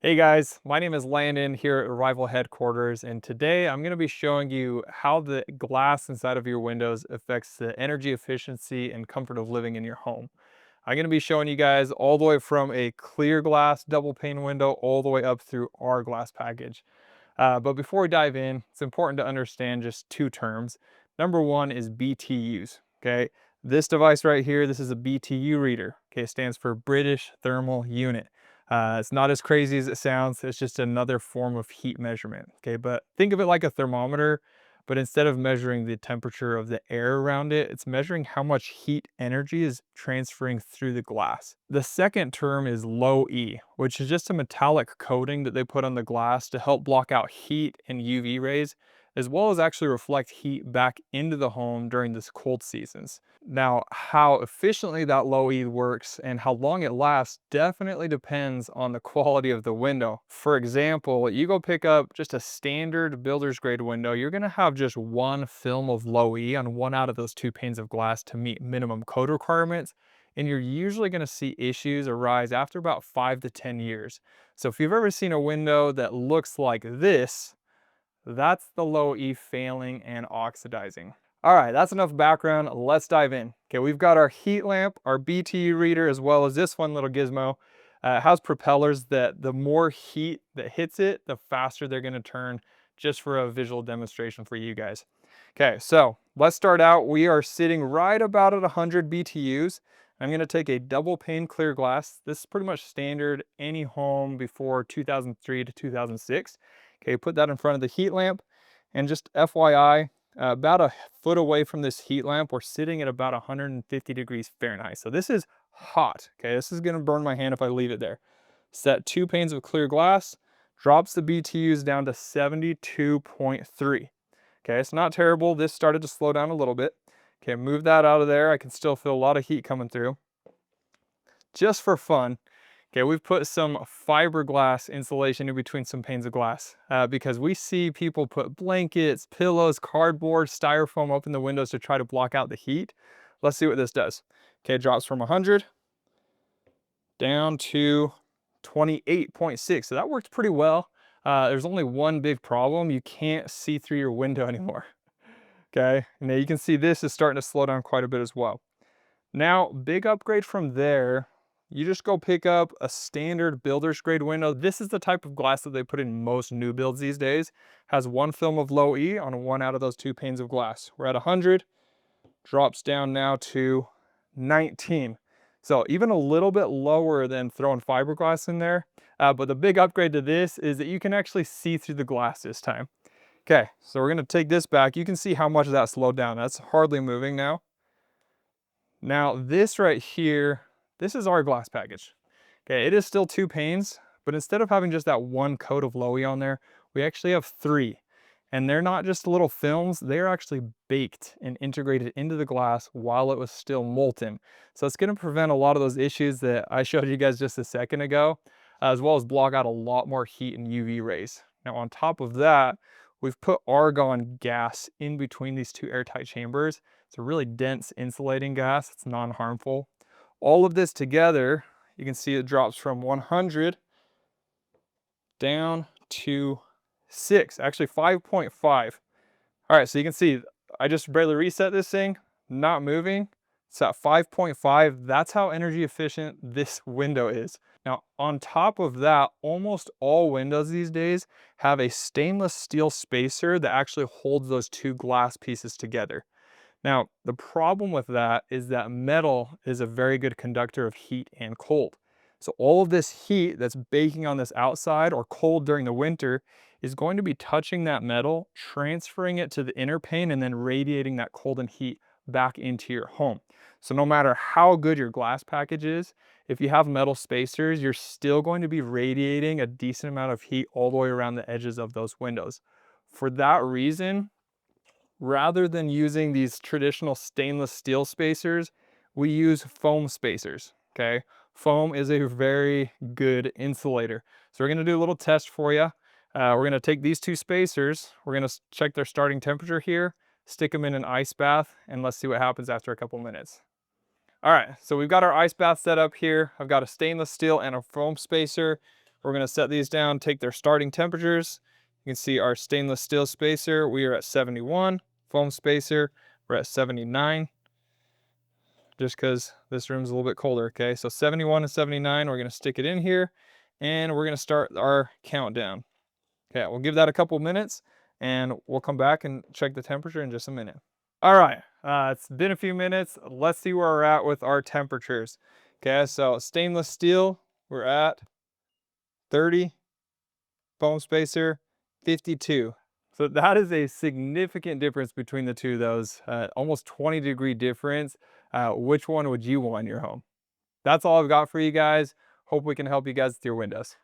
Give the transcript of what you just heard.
Hey guys, my name is Landon here at Arrival Headquarters, and today I'm going to be showing you how the glass inside of your windows affects the energy efficiency and comfort of living in your home. I'm going to be showing you guys all the way from a clear glass double pane window all the way up through our glass package. But before we dive in, it's important to understand just two terms. Number one is BTUs, okay? This device right here, this is a BTU reader, okay? It stands for British Thermal Unit. It's not as crazy as it sounds. It's just another form of heat measurement, okay? But think of it like a thermometer, but instead of measuring the temperature of the air around it, it's measuring how much heat energy is transferring through the glass. The second term is low E, which is just a metallic coating that they put on the glass to help block out heat and UV rays, as well as actually reflect heat back into the home during this cold seasons. Now, how efficiently that low E works and how long it lasts definitely depends on the quality of the window. For example, you go pick up just a standard builder's grade window, you're gonna have just one film of low E on one out of those two panes of glass to meet minimum code requirements, and you're usually gonna see issues arise after about 5 to 10 years. So if you've ever seen a window that looks like this, that's the low E failing and oxidizing. All right, that's enough background. Let's dive in. Okay, we've got our heat lamp, our BTU reader, as well as this fun little gizmo. It has propellers that the more heat that hits it, the faster they're gonna turn, just for a visual demonstration for you guys. Okay, so let's start out. We are sitting right about at 100 BTUs. I'm gonna take a double pane clear glass. This is pretty much standard any home before 2003 to 2006. Okay, put that in front of the heat lamp, and just FYI, about a foot away from this heat lamp, we're sitting at about 150 degrees Fahrenheit. So this is hot, okay? This is gonna burn my hand if I leave it there. Set two panes of clear glass, drops the BTUs down to 72.3. Okay, it's not terrible. This started to slow down a little bit. Okay, move that out of there. I can still feel a lot of heat coming through. Just for fun, okay, we've put some fiberglass insulation in between some panes of glass because we see people put blankets, pillows, cardboard, styrofoam up in the windows to try to block out the heat. Let's see what this does. Okay, it drops from 100 down to 28.6. So that worked pretty well. There's only one big problem. You can't see through your window anymore. Okay, now you can see this is starting to slow down quite a bit as well. Now, big upgrade from there, you just go pick up a standard builder's grade window. This is the type of glass that they put in most new builds these days. Has one film of low E on one out of those two panes of glass. We're at 100, drops down now to 19. So even a little bit lower than throwing fiberglass in there. But the big upgrade to this is that you can actually see through the glass this time. Okay, so we're gonna take this back. You can see how much that slowed down. That's hardly moving now. Now this right here, this is our glass package. Okay, it is still two panes, but instead of having just that one coat of Low E on there, we actually have three. And they're not just little films, they're actually baked and integrated into the glass while it was still molten. So it's gonna prevent a lot of those issues that I showed you guys just a second ago, as well as block out a lot more heat and UV rays. Now on top of that, we've put argon gas in between these two airtight chambers. It's a really dense insulating gas, it's non-harmful. All of this together, you can see it drops from 100 down to 6, actually 5.5. All right, so you can see I just barely reset this thing, not moving. It's at 5.5. That's how energy efficient this window is. Now, on top of that, almost all windows these days have a stainless steel spacer that actually holds those two glass pieces together. Now, the problem with that is that metal is a very good conductor of heat and cold. So all of this heat that's baking on this outside or cold during the winter is going to be touching that metal, transferring it to the inner pane, and then radiating that cold and heat back into your home. So no matter how good your glass package is, if you have metal spacers, you're still going to be radiating a decent amount of heat all the way around the edges of those windows. For that reason, rather than using these traditional stainless steel spacers, we use foam spacers, okay? Foam is a very good insulator. So we're gonna do a little test for you. We're gonna take these two spacers, we're gonna check their starting temperature here, stick them in an ice bath, and let's see what happens after a couple minutes. All right, so we've got our ice bath set up here. I've got a stainless steel and a foam spacer. We're gonna set these down, take their starting temperatures. You can see our stainless steel spacer, we are at 71. Foam spacer, we're at 79. Just because this room's a little bit colder, okay? So 71 and 79, we're gonna stick it in here, and we're gonna start our countdown. Okay, we'll give that a couple minutes, and we'll come back and check the temperature in just a minute. All right, it's been a few minutes. Let's see where we're at with our temperatures. Okay, so stainless steel, we're at 30. Foam spacer, 52. So that is a significant difference between the two of those, almost 20-degree difference. Which one would you want in your home? That's all I've got for you guys. Hope we can help you guys with your windows.